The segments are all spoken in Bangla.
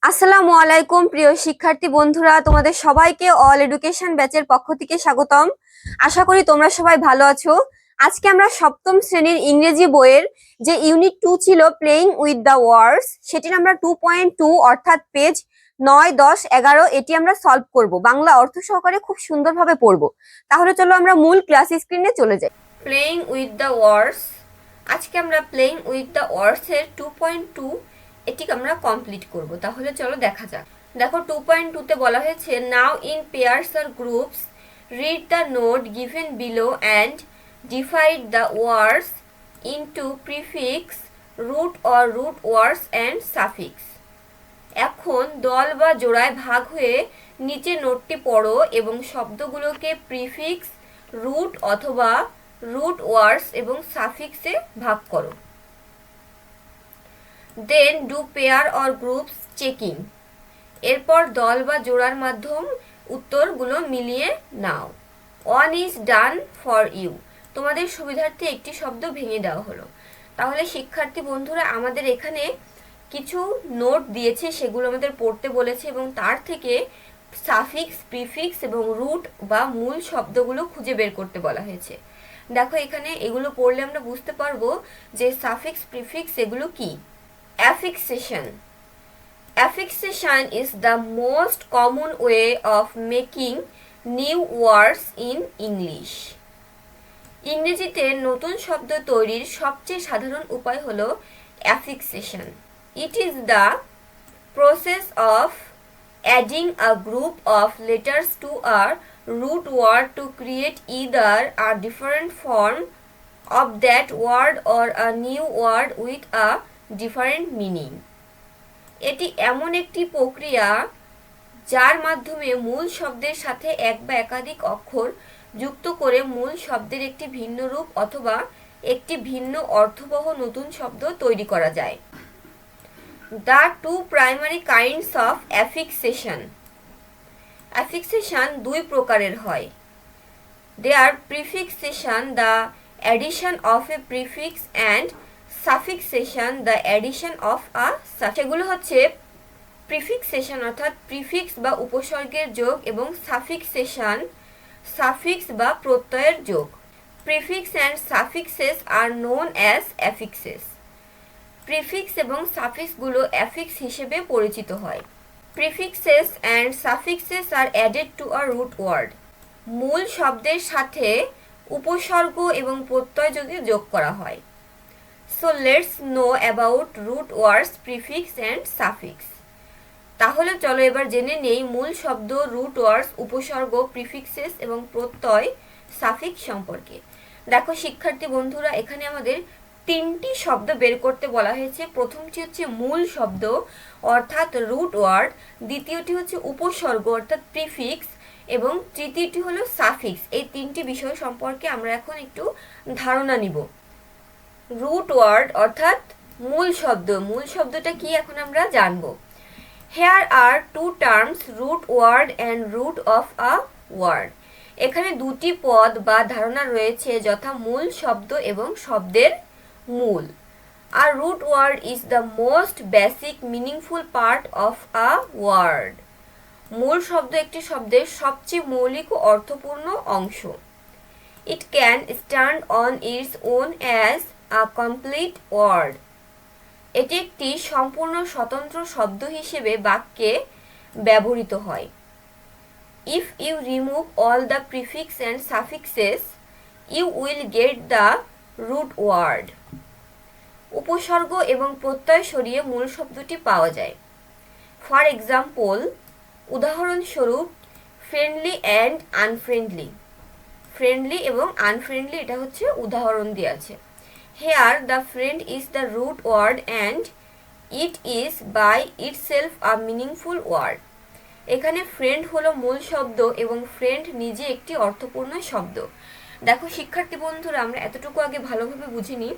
আসসালামু আলাইকুম প্রিয় শিক্ষার্থী বন্ধুরা, তোমাদের সবাইকে অল এডুকেশন ব্যাচের পক্ষ থেকে স্বাগতম। আশা করি তোমরা সবাই ভালো আছো। আজকে আমরা সপ্তম শ্রেণীর ইংরেজি বইয়ের যে ইউনিট 2 ছিল প্লেইং উইথ দ্য ওয়ার্ডস, সেটির আমরা 2.2 অর্থাৎ পেজ 9, 10, 11 এটি আমরা সলভ করব। বাংলা অর্থ সহকারে খুব সুন্দরভাবে পড়ব। তাহলে চলো আমরা মূল ক্লাস স্ক্রিনে চলে যাই। প্লেইং উইথ দ্য ওয়ার্ডস, আজকে আমরা প্লেইং উইথ দ্য ওয়ার্ডস এর 2.2 এটিকে আমরা কমপ্লিট করব। তাহলে চলো দেখা যাক। দেখো 2.2 তে বলা হয়েছে now in pairs or groups read the note given below and divide the words into prefix, root or root words and suffix. এখন দল বা জোড়ায় ভাগ হয়ে নিচে নোটটি পড়ো এবং শব্দগুলোকে প্রিফিক্স, রুট অথবা রুট ওয়ার্ডস এবং সাফিক্সে ভাগ করো। Then do pair or groups checking. এরপর দল বা জোড়ার মাধ্যম উত্তরগুলো মিলিয়ে নাও। One is done for you, তোমাদের সুবিধার্থে একটি শব্দ ভেঙে দেওয়া হলো। তাহলে শিক্ষার্থী বন্ধুরা, আমাদের এখানে কিছু নোট দিয়েছে, সেগুলো আমাদের পড়তে বলেছে এবং তার থেকে সাফিক্স, প্রিফিক্স এবং রুট বা মূল শব্দগুলো খুঁজে বের করতে বলা হয়েছে। দেখো এখানে এগুলো পড়লে আমরা বুঝতে পারবো যে সাফিক্স, প্রিফিক্স এগুলো কি। Affixation. Affixation is the most common way of making new words in English. ইংরেজিতে নতুন শব্দ তৈরির সবচেয়ে সাধারণ উপায় হলো affixation. It is the process of adding a group of letters to a root word to create either a different form of that word or a new word with a different meaning. এটি এমন একটি প্রক্রিয়া যার মাধ্যমে মূল শব্দের সাথে এক বা একাধিক অক্ষর যুক্ত করে মূল শব্দের একটি ভিন্ন রূপ অথবা একটি ভিন্ন অর্থবহ নতুন শব্দ তৈরি করা যায়। The two primary kinds of affixation. Affixation দুই প্রকারের হয়। They are prefixation, the addition of a prefix, and suffixation, the addition of a suffix. সেগুলো হচ্ছে প্রিফিক্সেশন অর্থাৎ প্রিফিক্স বা উপসর্গের যোগ এবং সাফিক্সেশন সাফিক্স বা প্রত্যয়ের যোগ। Prefix and suffixes are known as affixes. Prefix এবং সাফিক্সগুলো অ্যাফিক্স হিসেবে পরিচিত হয়। Prefixes and suffixes are added to a root word. মূল শব্দের সাথে উপসর্গ এবং প্রত্যয় যদি যোগ করা হয়। So let's know about root words, prefix and suffix. তাহলে চলো এবার জেনে নেই মূল শব্দ, রুট ওয়ার্ডস, উপসর্গ, প্রিফিক্সেস এবং প্রত্যয়, সাফিক্স সম্পর্কে। দেখো শিক্ষার্থী বন্ধুরা, এখানে আমাদের তিনটি শব্দ বের করতে বলা হয়েছে। প্রথমটি হচ্ছে মূল শব্দ অর্থাৎ রুট ওয়ার্ড, দ্বিতীয়টি হচ্ছে উপসর্গ অর্থাৎ প্রিফিক্স এবং তৃতীয়টি হলো সাফিক্স। এই তিনটি বিষয় সম্পর্কে আমরা এখন একটু ধারণা নিব। রুট ওয়ার্ড অর্থাৎ মূল শব্দ, মূল শব্দটা কি এখন আমরা জানব। Here are two terms, root word and root of a word. এখানে দুটি পদ বা ধারণা রয়েছে, যথা মূল শব্দ এবং শব্দের মূল। আর root word is the most basic meaningful part of a word. মূল শব্দ একটি শব্দের সবচেয়ে মৌলিক ও অর্থপূর্ণ অংশ। It can stand on its own as a complete word. এটি একটি সম্পূর্ণ স্বতন্ত্র শব্দ হিসেবে বাক্যে ব্যবহৃত হয়। If you remove all the prefix and suffixes, you will get the root word. উপসর্গ এবং প্রত্যয় সরিয়ে মূল শব্দটি পাওয়া যায়। ফর এক্সাম্পল, উদাহরণস্বরূপ ফ্রেন্ডলি অ্যান্ড আনফ্রেন্ডলি। ফ্রেন্ডলি এবং আনফ্রেন্ডলি এটা হচ্ছে উদাহরণ দিয়ে আছে। Here the friend is the root word and it is by itself a meaningful word. এখানে ফ্রেন্ড হলো মূল শব্দ এবং ফ্রেন্ড নিজে একটি অর্থপূর্ণ শব্দ। দেখো শিক্ষার্থী বন্ধুরা, আমরা এতটুকু আগে ভালোভাবে বুঝিনি।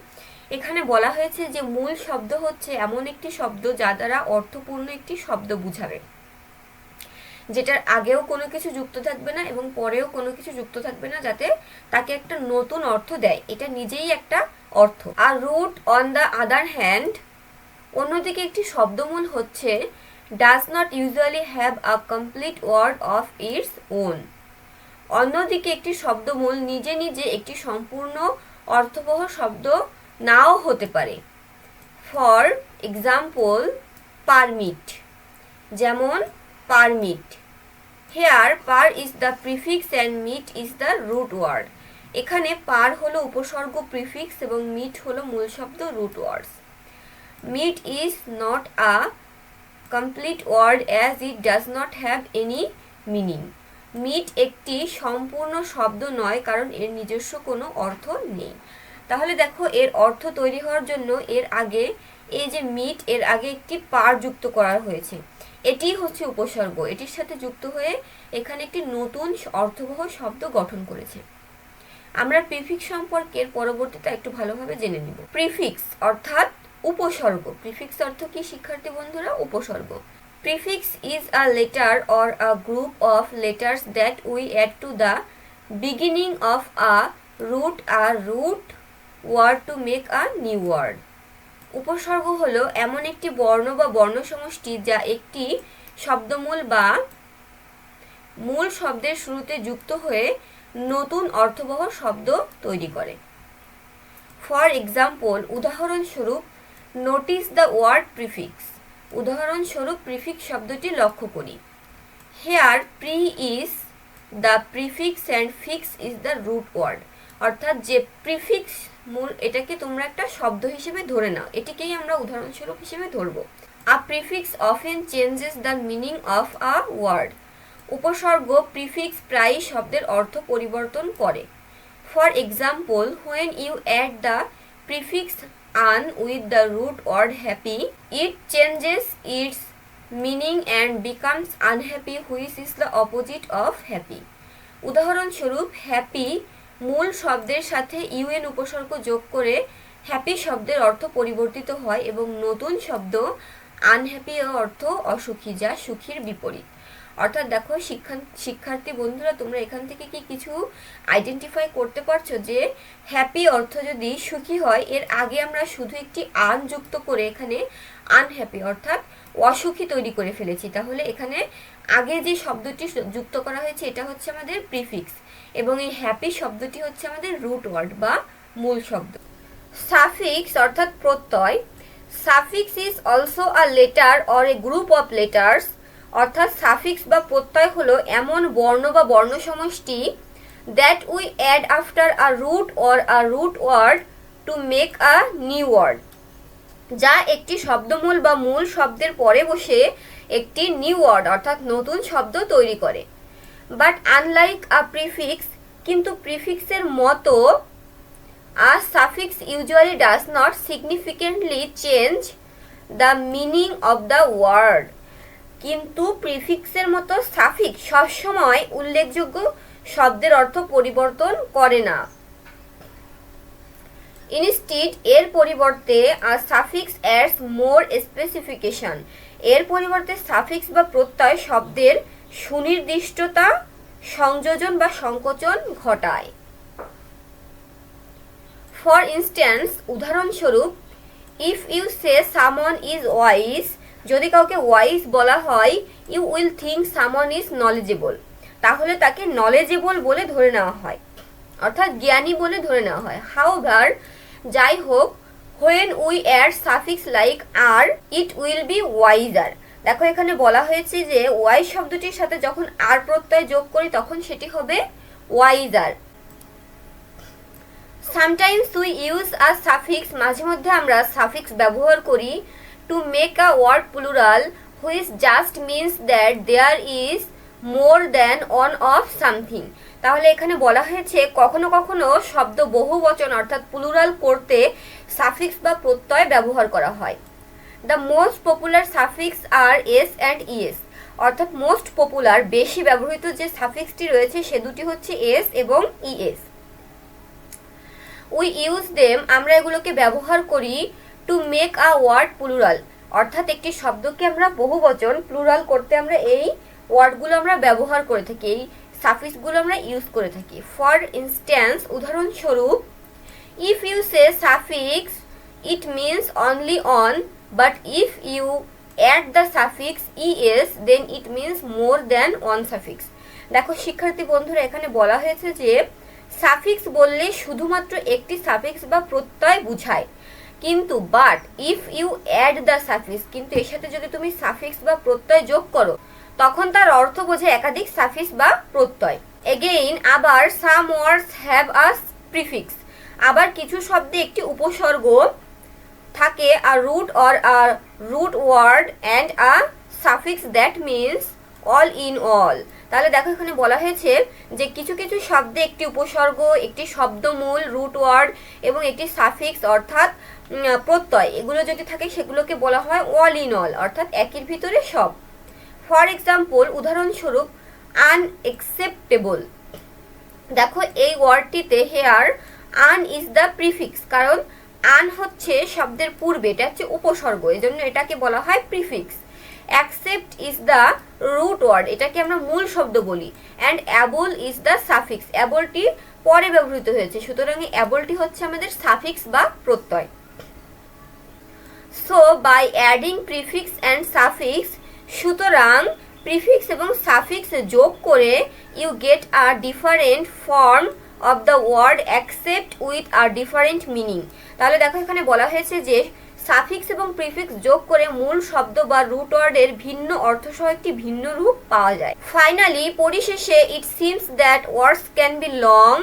এখানে বলা হয়েছে যে মূল শব্দ হচ্ছে এমন একটি শব্দ যা দ্বারা অর্থপূর্ণ একটি শব্দ বুঝাবে, যেটার আগেও কোনো কিছু যুক্ত থাকবে না এবং পরেও কোনো কিছু যুক্ত থাকবে না, যাতে তাকে একটা নতুন অর্থ দেয়। এটা নিজেই একটা অর্থ। আর root on the other hand, অন্যদিকে একটি শব্দমূল হচ্ছে does not usually have a complete word of its own. অন্যদিকে একটি শব্দমূল নিজে নিজে একটি সম্পূর্ণ অর্থবহ শব্দ নাও হতে পারে। ফর এক্সাম্পল, পারমিট, যেমন permit. Here per is the prefix and mit is the root word. এখানে পার হলো উপসর্গ প্রিফিক্স এবং মিট হলো মূল শব্দ root words. Mit is not a complete word as it does not have any meaning. Mit একটি সম্পূর্ণ শব্দ নয় কারণ এর নিজস্ব কোনো অর্থ নেই। তাহলে দেখো এর অর্থ তৈরি হওয়ার জন্য এর আগে এই যে মিট এর আগে একটি পার যুক্ত করা হয়েছে, এটি হচ্ছে উপসর্গ, এটির সাথে যুক্ত হয়ে এখানে একটি নতুন অর্থবহ শব্দ গঠন করেছে। আমরা প্রিফিক্স সম্পর্কে পরবর্তীতে একটু ভালোভাবে জেনে নিব। প্রিফিক্স অর্থাৎ উপসর্গ। প্রিফিক্স অর্থ কি শিক্ষার্থী বন্ধুরা? উপসর্গ। Prefix is a letter or a group of letters that we add to the beginning of a root word to make a new word. উপসর্গ হলো এমন একটি বর্ণ বা বর্ণসমষ্টি যা একটি শব্দমূল বা মূল শব্দের শুরুতে যুক্ত হয়ে নতুন অর্থবহ শব্দ তৈরি করে। ফর এক্সাম্পল, উদাহরণস্বরূপ, নোটিস দ্য ওয়ার্ড প্রিফিক্স। উদাহরণস্বরূপ প্রিফিক্স শব্দটি লক্ষ্য করি। Here pre is the prefix and fix is the root word. অর্থাৎ যে প্রিফিক্স মূল, এটাকে তোমরা একটা শব্দ হিসেবে ধরে নাও, এটিকেই আমরা উদাহরণস্বরূপ হিসেবে ধরবো। A prefix often changes the meaning of a word. উপসর্গ প্রিফিক্স প্রায়ই শব্দের অর্থ পরিবর্তন করে। For example, when you add the prefix an with the root word happy, it changes its meaning and becomes unhappy, which is the opposite of happy. উদাহরণস্বরূপ, হ্যাপি মূল শব্দের সাথে ইউএন উপসর্গ যোগ করে হ্যাপি শব্দের অর্থ পরিবর্তিত হয় এবং নতুন শব্দ আনহ্যাপি এর অর্থ অসুখী, যা সুখীর বিপরীত। অর্থাৎ দেখো শিক্ষার্থী বন্ধুরা, তোমরা এখান থেকে কি কিছু আইডেন্টিফাই করতে পারছো যে হ্যাপি অর্থ যদি সুখী হয়, এর আগে আমরা শুধু একটি আন যুক্ত করে এখানে আনহ্যাপি অর্থাৎ অসুখী তৈরি করে ফেলেছি। তাহলে এখানে আগে যে শব্দটি যুক্ত করা হয়েছে এটা হচ্ছে আমাদের প্রিফিক্স এবং এই হ্যাপি শব্দটি হচ্ছে আমাদের রুট ওয়ার্ড বা মূল শব্দ। সাফিক্স অর্থাৎ প্রত্যয়। Suffix is also a letter or a group of letters. অর্থাৎ সাফিক্স বা প্রত্যয় হলো এমন বর্ণ বা বর্ণ সমষ্টি that we add after a root or a root word to make a new word, যা একটি শব্দমূল বা মূল শব্দের পরে বসে একটি নিউ ওয়ার্ড অর্থাৎ নতুন শব্দ তৈরি করে। বাট আনলাইক আ প্রিফিক্স, কিন্তু প্রিফিক্সের মতো a suffix usually does not significantly change the meaning of the word. কিন্তু প্রিফিক্সের মতো সাফিক্স সবসময় উল্লেখযোগ্য শব্দের অর্থ পরিবর্তন করে না। ইনস্টিড, এর পরিবর্তে সাফিক্স অ্যাডস মোর স্পেসিফিকেশন। এর পরিবর্তে সাফিক্স বা প্রত্যয় শব্দের সুনির্দিষ্টতা, সংযোজন বা সংকোচন ঘটায়। ফর ইনস্ট্যান্স, উদাহরণস্বরূপ, if you say someone is wise, যদি কাউকে ওয়াইজ বলা হয়, you will think someone is knowledgeable, তাহলে তাকে নলেজেবল বলে ধরে নেওয়া হয় অর্থাৎ জ্ঞানী বলে ধরে নেওয়া হয়। হাউএভার, যাই হোক, when we add suffix like er, it will be wiser. দেখো এখানে বলা হয়েছে যে ওয়াইজ শব্দটির সাথে যখন আর প্রত্যয় যোগ করি তখন সেটি হবে wiser. Sometimes we use a suffix, মাঝে মধ্যে আমরা সাফিক্স ব্যবহার করি to make a word plural, which just means that there is more than one of something. তাহলে এখানে বলা হয়েছে কখনো কখনো শব্দ বহু বচন অর্থাৎ প্লুরাল করতে সাফিক্স বা প্রত্যয় ব্যবহার করা হয়। The most popular suffix are s and es, অর্থাৎ মোস্ট পপুলার বেশি ব্যবহৃত যে সাফিক্সটি রয়েছে সে দুটি হচ্ছে এস এবং ইএস। উই ইউজ দেম, আমরা এগুলোকে ব্যবহার করি to make a word plural, অর্থাৎ একটি শব্দকে আমরা বহুবচন প্লুরাল করতে আমরা এই ওয়ার্ডগুলো আমরা ব্যবহার করে থাকি, এই সাফিক্সগুলো আমরা ইউজ করে থাকি। ফর ইনস্ট্যান্স, উদাহরণস্বরূপ, if you say suffix it means only on, but if you add the suffix es then it means more than one suffix. দেখো শিক্ষার্থী বন্ধুরা, এখানে বলা হয়েছে যে সাফিক্স বললে শুধুমাত্র একটি সাফিক্স বা প্রত্যয় বোঝায়, কিন্তু but if you add the suffix, কিন্তু এর সাথে যদি তুমি সাফিক্স বা প্রত্যয় যোগ করো তখন তার অর্থ বোঝে একাধিক সাফিক্স বা প্রত্যয়। এগেইন আবার সাম ওয়ার্ডস হ্যাভ আ প্রিফিক্স, আবার কিছু শব্দে একটি উপসর্গ থাকে, a root or a root word and a suffix that means all in all. তাহলে দেখো এখানে বলা হয়েছে যে কিছু কিছু শব্দে একটি উপসর্গ, একটি শব্দমূল, রুট ওয়ার্ড এবং একটি সাফিক্স অর্থাৎ প্রত্যয়, এগুলো যদি থাকে সেগুলোকে বলা হয় অল ইন অল, অর্থাৎ একের ভিতরে সব। ফর এক্সাম্পল, উদাহরণস্বরূপ আনএক্সেপ্টেবল, দেখো এই ওয়ার্ডটিতে here un is the prefix, কারণ আন হচ্ছে শব্দের পূর্বে, এটা হচ্ছে উপসর্গ, এজন্য এটাকে বলা হয় prefix. Accept is the root word, এটাকে আমরা মূল শব্দ বলি, and able is the suffix, অ্যাবলটি পরে ব্যবহৃত হয়েছে, সুতরাং অ্যাবলটি হচ্ছে আমাদের সাফিক্স বা প্রত্যয়। So by adding prefix and suffix, সুতরাং প্রিফিক্স এবং সাফিক্স যোগ করে you get a different form of the word accept with a different meaning. তাহলে দেখো এখানে বলা হয়েছে যে সাফিক্স এবং প্রিফিক্স যোগ করে মূল শব্দ বা রুট ওয়ার্ডের ভিন্ন অর্থসহ একটি ভিন্ন রূপ পাওয়া যায়। ফাইনালি, পরিশেষে, it seems that words can be long,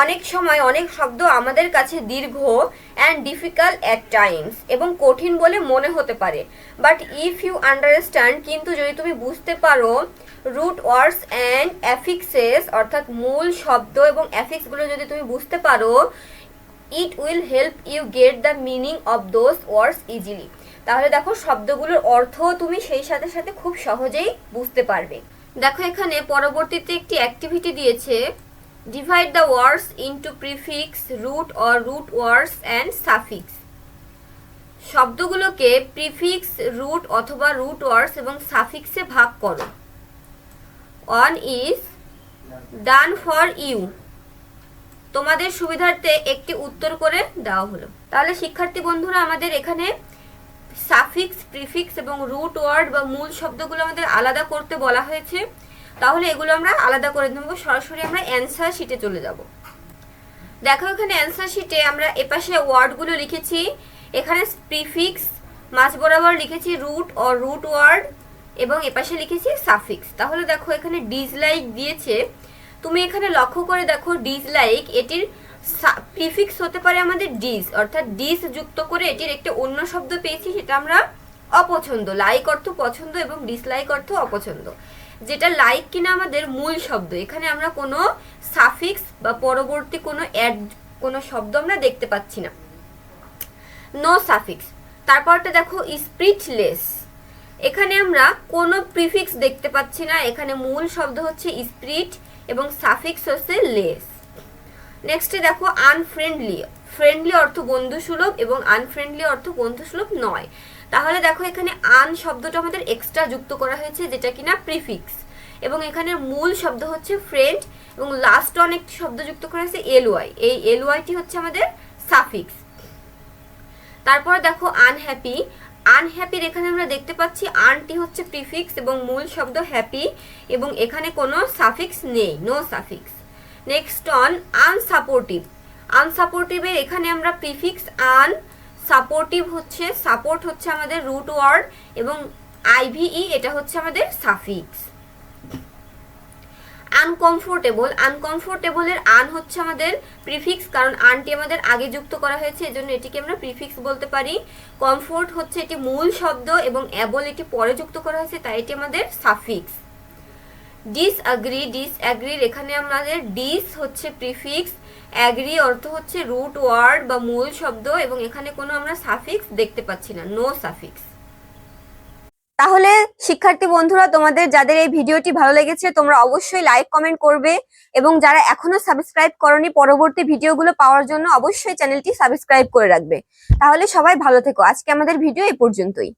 অনেক সময় অনেক শব্দ আমাদের কাছে দীর্ঘ, অ্যান্ড ডিফিকাল্ট অ্যাট টাইমস, এবং কঠিন বলে মনে হতে পারে, বাট ইফ ইউ আন্ডারস্ট্যান্ড, কিন্তু যদি তুমি বুঝতে পারো রুট ওয়ার্ডস অ্যান্ড অ্যাফিক্সেস, অর্থাৎ মূল শব্দ এবং অ্যাফিক্সগুলো যদি তুমি বুঝতে পারো, it will help you get the meaning of those words easily. তাহলে দেখো শব্দগুলোর অর্থ তুমি সেই সাথে সাথে খুব সহজেই বুঝতে পারবে। দেখো এখানে পরবর্তীতে একটি অ্যাক্টিভিটি দিয়েছে, divide the words into prefix, root or root words and suffix. শব্দগুলোকে প্রিফিক্স, রুট অথবা রুট ওয়ার্ডস এবং সাফিক্সে ভাগ করো। One is done for you, তোমাদের সুবিধার্থে একটি উত্তর করে দেওয়া হলো। তাহলে শিক্ষার্থী বন্ধুরা, আমাদের এখানে সাফিক্স, প্রিফিক্স এবং রুট ওয়ার্ড বা মূল শব্দগুলো আমাদের আলাদা করতে বলা হয়েছে, তাহলে এগুলো আমরা আলাদা করে নেব। সরাসরি আমরা অ্যান্সার শিটে চলে যাব। দেখো এখানে অ্যান্সার শিটে আমরা এপাশে ওয়ার্ডগুলো লিখেছি, এখানে প্রিফিক্স মাঝ বরাবর লিখেছি রুট অর রুট ওয়ার্ড, এবং এপাশে লিখেছি সাফিক্স। তাহলে দেখো এখানে ডিসলাইক দিয়েছে, তুমি এখানে লক্ষ্য করে দেখো ডিসলাইক, এটির প্রিফিক্স হতে পারে আমাদের ডিস, অর্থাৎ ডিস যুক্ত করে এটির একটা অন্য শব্দ পেয়েছি, সেটা আমরা অপছন্দ। লাইক অর্থ পছন্দ এবং ডিসলাইক অর্থ অপছন্দ। যেটা লাইক কিনা আমাদের মূল শব্দ, এখানে আমরা কোনো সাফিক্স বা পরবর্তী কোনো অ্যাড কোনো শব্দ আমরা দেখতে পাচ্ছি না, নো সাফিক্স। তারপরটা দেখো স্পিরিটলেস, এখানে আমরা কোনো প্রিফিক্স দেখতে পাচ্ছি না, এখানে মূল শব্দ হচ্ছে স্পিরিট এবং সাফিক্স হচ্ছে লেস। নেক্সটে দেখো আনফ্রেন্ডলি, ফ্রেন্ডলি অর্থ বন্ধুসুলভ এবং আনফ্রেন্ডলি অর্থ বন্ধুসুলভ নয়। তাহলে দেখো এখানে আন শব্দটা আমাদের এক্সট্রা যুক্ত করা হয়েছে, যেটা কিনা প্রিফিক্স, এবং এখানে মূল শব্দ হচ্ছে ফ্রেন্ড এবং লাস্ট অনেক শব্দ যুক্ত করা হয়েছে এলওয়াই, এই এলওয়াইটি হচ্ছে আমাদের সাফিক্স। তারপর দেখো আনহ্যাপি, আনহ্যাপির এখানে আমরা দেখতে পাচ্ছি আনটি হচ্ছে প্রিফিক্স এবং মূল শব্দ হ্যাপি, এবং এখানে কোনো সাফিক্স নেই, নো সাফিক্স। নেক্সট অন আনসাপোর্টিভ, আনসাপোর্টিভের এখানে আমরা প্রিফিক্স আন, সাপোর্টিভ হচ্ছে সাপোর্ট হচ্ছে আমাদের রুট ওয়ার্ড, এবং আইভিই এটা হচ্ছে আমাদের সাফিক্স। আনকমফোর্টেবল, আনকমফোর্টেবলের আন হচ্ছে আমাদের প্রিফিক্স, কারণ আনটি আমাদের আগে যুক্ত করা হয়েছে, এজন্য এটিকে আমরা প্রিফিক্স বলতে পারি। কমফোর্ট হচ্ছে এটি মূল শব্দ এবং অ্যাবল এটি পরে যুক্ত করা হয়েছে, তাই এটি আমাদের সাফিক্স। ডিসঅ্যাগ্রি, ডিসঅ্যাগ্রির এখানে আমাদের ডিস হচ্ছে প্রিফিক্স, অ্যাগ্রি অর্থ হচ্ছে রুট ওয়ার্ড বা মূল শব্দ, এবং এখানে কোনো আমরা সাফিক্স দেখতে পাচ্ছি না, নো সাফিক্স। তাহলে শিক্ষার্থী বন্ধুরা, তোমাদের যাদের এই ভিডিওটি ভালো লেগেছে তোমরা অবশ্যই লাইক কমেন্ট করবে, এবং যারা এখনো সাবস্ক্রাইব করনি পরবর্তী ভিডিওগুলো পাওয়ার জন্য অবশ্যই চ্যানেলটি সাবস্ক্রাইব করে রাখবে। তাহলে সবাই ভালো থেকো, আজকে আমাদের ভিডিও এই পর্যন্তই।